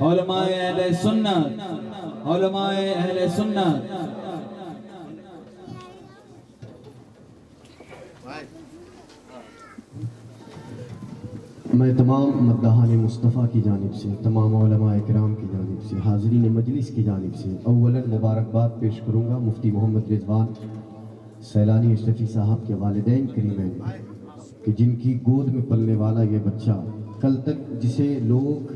علماء اہل سنت، علماء اہل سنت. میں تمام مداحان مصطفیٰ کی جانب سے، تمام علماء اکرام کی جانب سے، حاضرین مجلس کی جانب سے اولاً مبارکباد پیش کروں گا مفتی محمد رضوان سیلانی اشرفی صاحب کے والدین کریمین کہ جن کی گود میں پلنے والا یہ بچہ کل تک جسے لوگ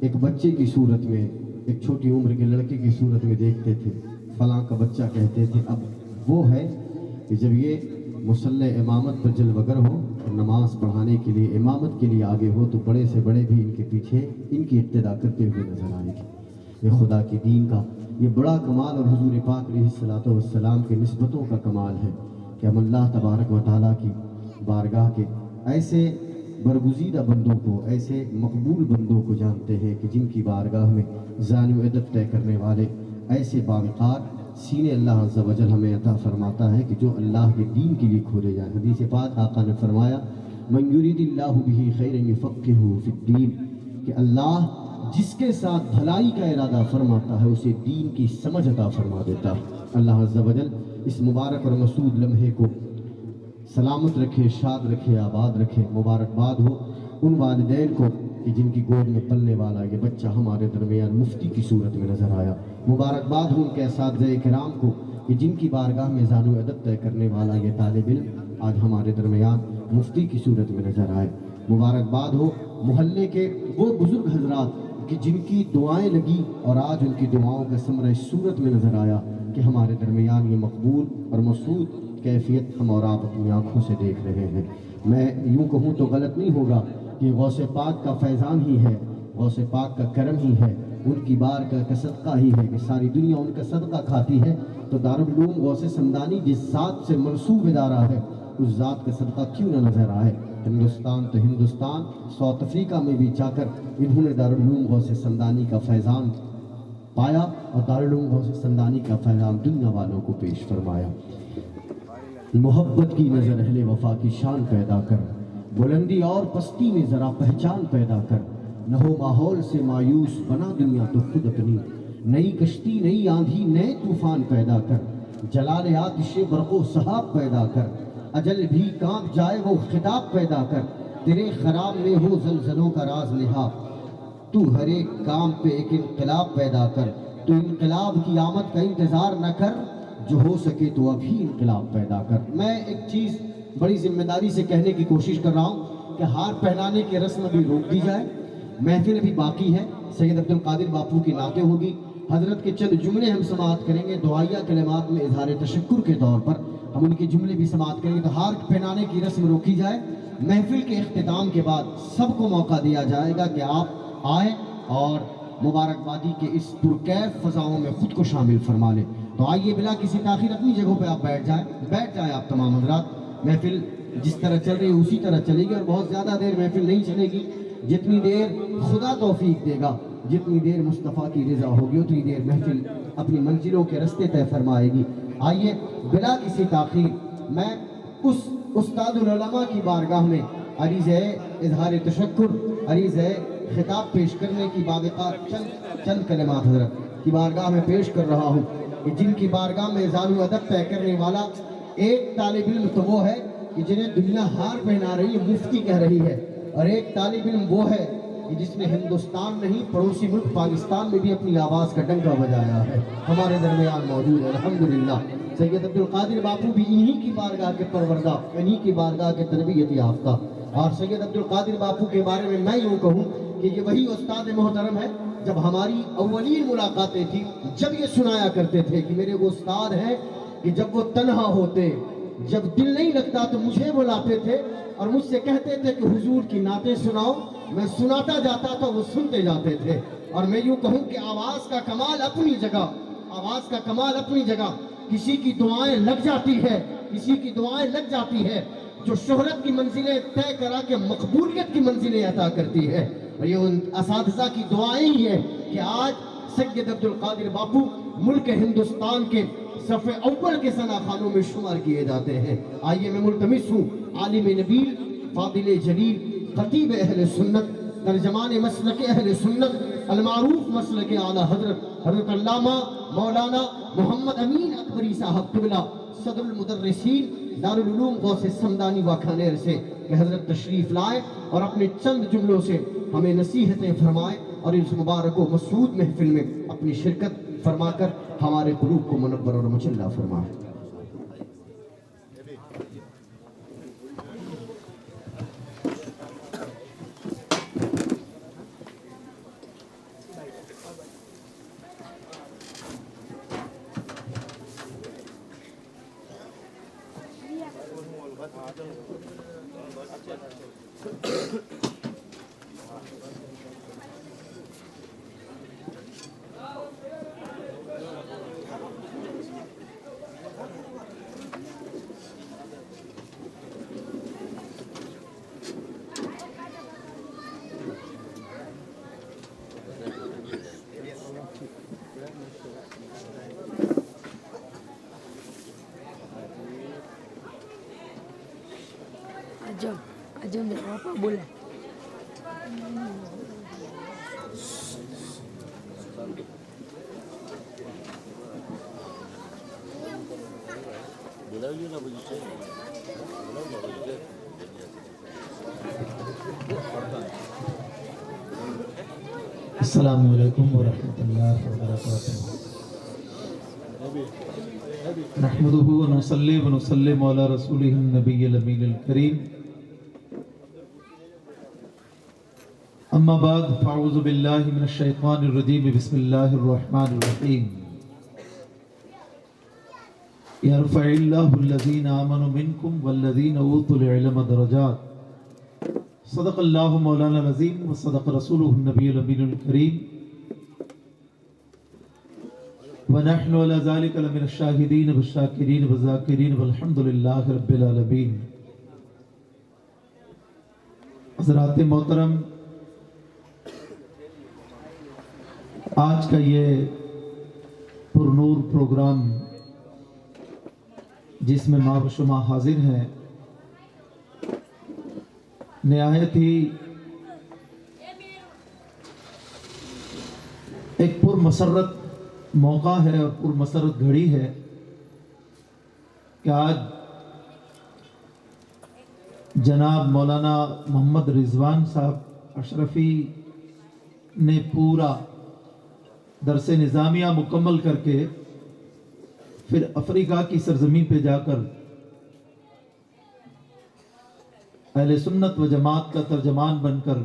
ایک بچے کی صورت میں، ایک چھوٹی عمر کے لڑکے کی صورت میں دیکھتے تھے، فلاں کا بچہ کہتے تھے، اب وہ ہے کہ جب یہ مصلی امامت پر جلوگر ہو، نماز پڑھانے کے لیے، امامت کے لیے آگے ہو، تو بڑے سے بڑے بھی ان کے پیچھے ان کی اقتدا کرتے ہوئے نظر آئے گی. یہ خدا کے دین کا یہ بڑا کمال اور حضور پاک علیہ الصلوۃ والسلام کے نسبتوں کا کمال ہے کہ ہم اللہ تبارک و تعالیٰ کی بارگاہ کے ایسے برگزیدہ بندوں کو، ایسے مقبول بندوں کو جانتے ہیں کہ جن کی بارگاہ میں زان و ادب طے کرنے والے ایسے باوقار سینے اللہ عز و جل ہمیں عطا فرماتا ہے کہ جو اللہ کے دین کے لیے کھولے جائیں. حدیث پاک آقا نے فرمایا من یرید اللہ بہ خیرا یفقہہ فی الدین، کہ اللہ جس کے ساتھ بھلائی کا ارادہ فرماتا ہے اسے دین کی سمجھ عطا فرما دیتا ہے. اللہ عز و جل اس مبارک اور مسعود لمحے کو سلامت رکھے، شاد رکھے، آباد رکھے. مبارکباد ہو ان والدین کو کہ جن کی گود میں پلنے والا یہ بچہ ہمارے درمیان مفتی کی صورت میں نظر آیا. مبارکباد ہو ان کے اساتذہ کرام کو کہ جن کی بارگاہ میں زان و ادب طے کرنے والا یہ طالب علم آج ہمارے درمیان مفتی کی صورت میں نظر آئے. مبارکباد ہو محلے کے وہ بزرگ حضرات کہ جن کی دعائیں لگی اور آج ان کی دعاؤں کا ثمرہ اس صورت میں نظر آیا کہ ہمارے درمیان یہ مقبول اور مسعود کیفیت ہم اور آپ اپنی آنکھوں سے دیکھ رہے ہیں. میں یوں کہوں تو غلط نہیں ہوگا کہ غوث پاک کا فیضان ہی ہے، غوث پاک کا کرم ہی ہے، ان کی بارگاہ کا صدقہ ہی ہے کہ ساری دنیا ان کا صدقہ کھاتی ہے. تو دارالعلوم غوث سمدانی جس ذات سے منسوب ادارہ ہے اس ذات کا صدقہ کیوں نہ نظر آئے. ہندوستان تو ہندوستان، ساؤتھ افریقہ میں بھی جا کر انہوں نے دارالعلوم غوث سمدانی کا فیضان پایا اور دارالعلوم غوث سمدانی کا فیضان دنیا والوں کو پیش فرمایا. محبت کی نظر اہل وفا کی شان پیدا کر، بلندی اور پستی میں ذرا پہچان پیدا کر. نہ ہو ماحول سے مایوس، بنا دنیا تو خود اپنی، نئی کشتی، نئی آندھی، نئے طوفان پیدا کر. جلال آتش برق و سحاب پیدا کر، اجل بھی کانپ جائے وہ خطاب پیدا کر. تیرے خراب میں ہو زلزلوں کا راز نہا، تو ہر ایک کام پہ ایک انقلاب پیدا کر. تو انقلاب کی آمد کا انتظار نہ کر، جو ہو سکے تو ابھی انقلاب پیدا کر. میں ایک چیز بڑی ذمہ داری سے کہنے کی کوشش کر رہا ہوں کہ ہار پہنانے کی رسم ابھی روک دی جائے، محفل ابھی باقی ہے. سید عبد القادر باپو کی نعتیں ہوگی، حضرت کے چند جملے ہم سماعت کریں گے دعائیہ کلمات میں اظہار تشکر کے طور پر ہم ان کے جملے بھی سماعت کریں گے. تو ہار پہنانے کی رسم روکی جائے. محفل کے اختتام کے بعد سب کو موقع دیا جائے گا کہ آپ آئیں اور مبارکبادی کے اس پرکیف فضاؤں میں خود کو شامل فرما لیں. تو آئیے بلا کسی تاخیر اپنی جگہوں پہ آپ بیٹھ جائیں آپ تمام حضرات. محفل جس طرح چل رہی ہے اسی طرح چلے گی اور بہت زیادہ دیر محفل نہیں چلے گی. جتنی دیر خدا توفیق دے گا، جتنی دیر مصطفیٰ کی رضا ہوگی اتنی دیر محفل اپنی منزلوں کے رستے طے فرمائے گی. آئیے بلا کسی تاخیر میں اس استاد العلماء کی بارگاہ میں عریض اظہار تشکر، عریض خطاب پیش کرنے کی بابقات چند کلمات حضرت کی بارگاہ میں پیش کر رہا ہوں کہ جن کی بارگاہ میں زان و ادب طے کرنے والا ایک طالب علم تو وہ ہے کہ جنہیں دنیا ہار پہنا رہی ہے، مفتی کہہ رہی ہے، اور ایک طالب علم وہ ہے کہ جس نے ہندوستان نہیں پڑوسی ملک پاکستان میں بھی اپنی آواز کا ڈنکا بجایا ہے. ہمارے درمیان موجود ہے الحمدللہ. سید عبد القادر باپو بھی انہی کی بارگاہ کے پروردہ، انہی کی بارگاہ کے تربیت یافتہ. اور سید عبد القادر باپو کے بارے میں یوں کہوں کہ یہ وہی استاد محترم ہے جب ہماری اولین ملاقاتیں تھی جب یہ سنایا کرتے تھے کہ میرے وہ استاد ہیں کہ جب وہ تنہا ہوتے، جب دل نہیں لگتا تو مجھے بلاتے تھے اور مجھ سے کہتے تھے کہ حضور کی نعتیں سناؤ. میں سناتا جاتا تھا، وہ سنتے جاتے تھے. اور میں یوں کہوں کہ آواز کا کمال اپنی جگہ، آواز کا کمال اپنی جگہ. کسی کی دعائیں لگ جاتی ہے، کسی کی دعائیں لگ جاتی ہے جو شہرت کی منزلیں طے کرا کے مقبولیت کی منزلیں عطا کرتی ہے. اور یہ ان اساتذہ کی دعائیں ہی ہے کہ آج سید عبد القادر باپو ملک ہندوستان کے صف اول کے ثنا خانوں میں شمار کیے جاتے ہیں. آئیے میں ملتمس ہوں عالم نبیل، فاضل جلیل، خطیب اہل سنت ترجمان مسلک اہل سنت المعروف مسلک اعلیٰ حضرت علامہ مولانا محمد امین اکبری صاحب قبلہ صدر المدرسین دارالعلوم غوث سمدانی واکھانیر سے کہ حضرت تشریف لائے اور اپنے چند جملوں سے ہمیں نصیحتیں فرمائے اور اس مبارک و مسعود محفل میں اپنی شرکت فرما کر ہمارے قلوب کو منور اور مجلہ فرمائے۔ Ajam dia apa boleh. Assalamualaikum warahmatullahi wabarakatuh. Nahmaduhu wa nusalli wa nusallimu ala rasulihim nabiyyil aminil kareem. أما بعد فأعوذ بالله من الشيطان الرجيم بسم الله الرحمن الرحيم يرفع الله الذين آمنوا منكم والذين أوتوا العلم درجات صدق الله مولانا العظيم وصدق رسوله النبي الأمين الكريم ونحن على ذلك لمن الشاهدين والشاكرين والذاكرين والحمد لله رب العالمين. حضرات محترم، آج کا یہ پرنور پروگرام جس میں ماں و شما حاضر ہیں نہایت ہی ایک پرمسرت موقع ہے اور پرمسرت گھڑی ہے کہ آج جناب مولانا محمد رضوان صاحب اشرفی نے پورا درس نظامیہ مکمل کر کے پھر افریقہ کی سرزمین پہ جا کر اہل سنت و جماعت کا ترجمان بن کر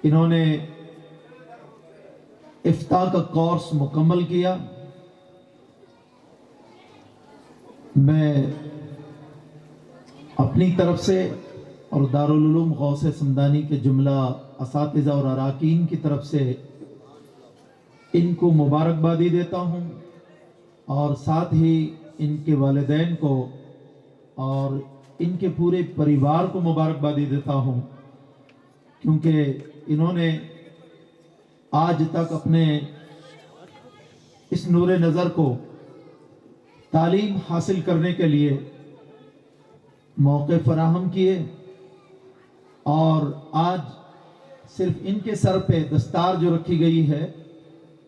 انہوں نے افتاء کا کورس مکمل کیا. میں اپنی طرف سے اور دارالعلوم غوث سمدانی کے جملہ اساتذہ اور اراکین کی طرف سے ان کو مبارکبادی دیتا ہوں اور ساتھ ہی ان کے والدین کو اور ان کے پورے پریوار کو مبارکبادی دیتا ہوں، کیونکہ انہوں نے آج تک اپنے اس نور نظر کو تعلیم حاصل کرنے کے لیے موقع فراہم کیے اور آج صرف ان کے سر پہ دستار جو رکھی گئی ہے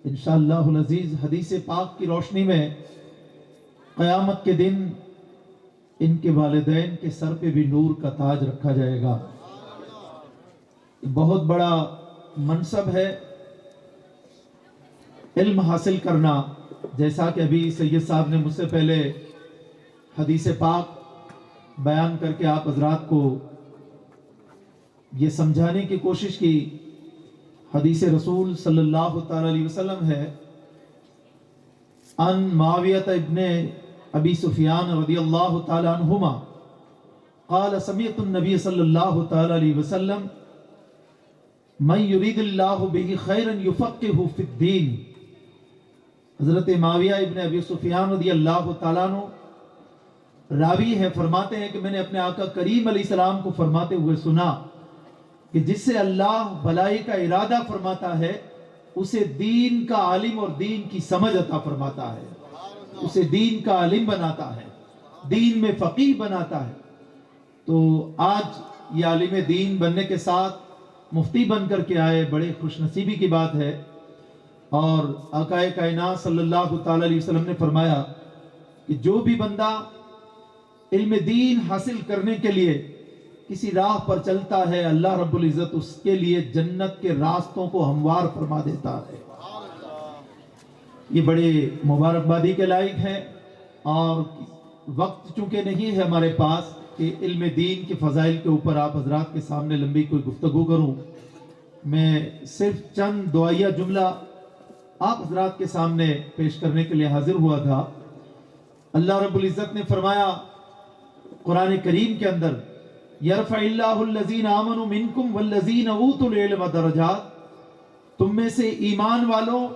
انشاءاللہ العزیز حدیث پاک کی روشنی میں قیامت کے دن ان کے والدین کے سر پہ بھی نور کا تاج رکھا جائے گا. بہت بڑا منصب ہے علم حاصل کرنا، جیسا کہ ابھی سید صاحب نے مجھ سے پہلے حدیث پاک بیان کر کے آپ حضرات کو یہ سمجھانے کی کوشش کی. حدیث رسول صلی اللہ تعالی علیہ وسلم ہے ان معاویہ ابن ابی سفیان رضی اللہ تعالی عنہما قال سمعت النبی صلی اللہ تعالی علیہ وسلم من یرید اللہ به خیرا یفقهه فی الدین. حضرت معاویہ ابن ابی سفیان رضی اللہ تعالیٰ عنہ راوی ہے، فرماتے ہیں کہ میں نے اپنے آقا کریم علیہ السلام کو فرماتے ہوئے سنا کہ جس سے اللہ بھلائی کا ارادہ فرماتا ہے اسے دین کا عالم اور دین کی سمجھ عطا فرماتا ہے، اسے دین کا عالم بناتا ہے، دین میں فقیہ بناتا ہے. تو آج یہ عالم دین بننے کے ساتھ مفتی بن کر کے آئے، بڑے خوش نصیبی کی بات ہے۔ اور آقا کائنات صلی اللہ تعالی علیہ وسلم نے فرمایا کہ جو بھی بندہ علم دین حاصل کرنے کے لیے کسی راہ پر چلتا ہے، اللہ رب العزت اس کے لیے جنت کے راستوں کو ہموار فرما دیتا ہے۔ یہ بڑے مبارکبادی کے لائق ہے، اور وقت چونکہ نہیں ہے ہمارے پاس کہ علم دین کے فضائل کے اوپر آپ حضرات کے سامنے لمبی کوئی گفتگو کروں، میں صرف چند دعائیہ جملہ آپ حضرات کے سامنے پیش کرنے کے لیے حاضر ہوا تھا۔ اللہ رب العزت نے فرمایا قرآن کریم کے اندر، یرفع اللہ الذین آمنوا منکم والذین اوتوا العلم درجات، تم میں سے ایمان والوں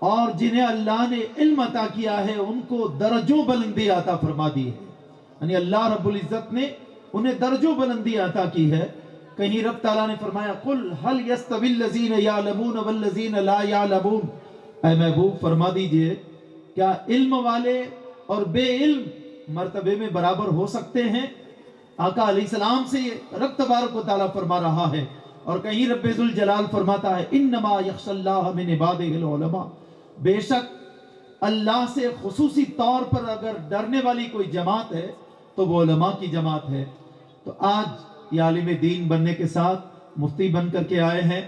اور جنہیں اللہ نے علم عطا کیا ہے ان کو درجوں بلندی عطا فرما دی ہے، یعنی اللہ رب العزت نے انہیں درجوں بلندی عطا کی ہے۔ کہیں رب تعالیٰ نے فرمایا قل هل يستوي الذین یعلمون والذین لا یعلمون، اے محبوب فرما دیجئے کیا علم والے اور بے علم مرتبے میں برابر ہو سکتے ہیں؟ آقا علیہ السلام سے رب تبارک و تعالیٰ فرما رہا ہے۔ اور کہیں رب ذوالجلال فرماتا ہے انما یخشی اللہ من عبادہ العلماء، بے شک اللہ سے خصوصی طور پر اگر ڈرنے والی کوئی جماعت ہے تو وہ علماء کی جماعت ہے۔ تو آج یہ عالم دین بننے کے ساتھ مفتی بن کر کے آئے ہیں،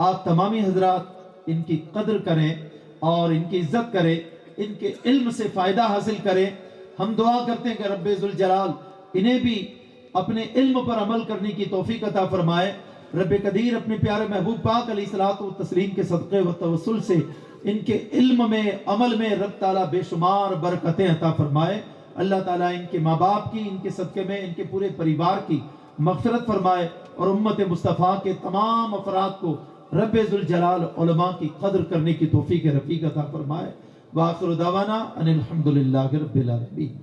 آپ تمامی حضرات ان کی قدر کریں اور ان کی عزت کریں، ان کے علم سے فائدہ حاصل کریں۔ ہم دعا کرتے ہیں کہ رب ذوالجلال انہیں بھی اپنے علم پر عمل کرنے کی توفیق عطا فرمائے۔ رب قدیر اپنے پیارے محبوب پاک علیہ الصلوۃ والتسلیم کے صدقے و توسل سے ان کے علم میں عمل میں رب تعالیٰ بے شمار برکتیں عطا فرمائے۔ اللہ تعالیٰ ان کے ماں باپ کی، ان کے صدقے میں ان کے پورے پریوار کی مغفرت فرمائے، اور امت مصطفیٰ کے تمام افراد کو رب ذوالجلال علماء کی قدر کرنے کی توفیق رفیق عطا فرمائے۔ وآخر دعوانا ان الحمدللہ رب العالمین۔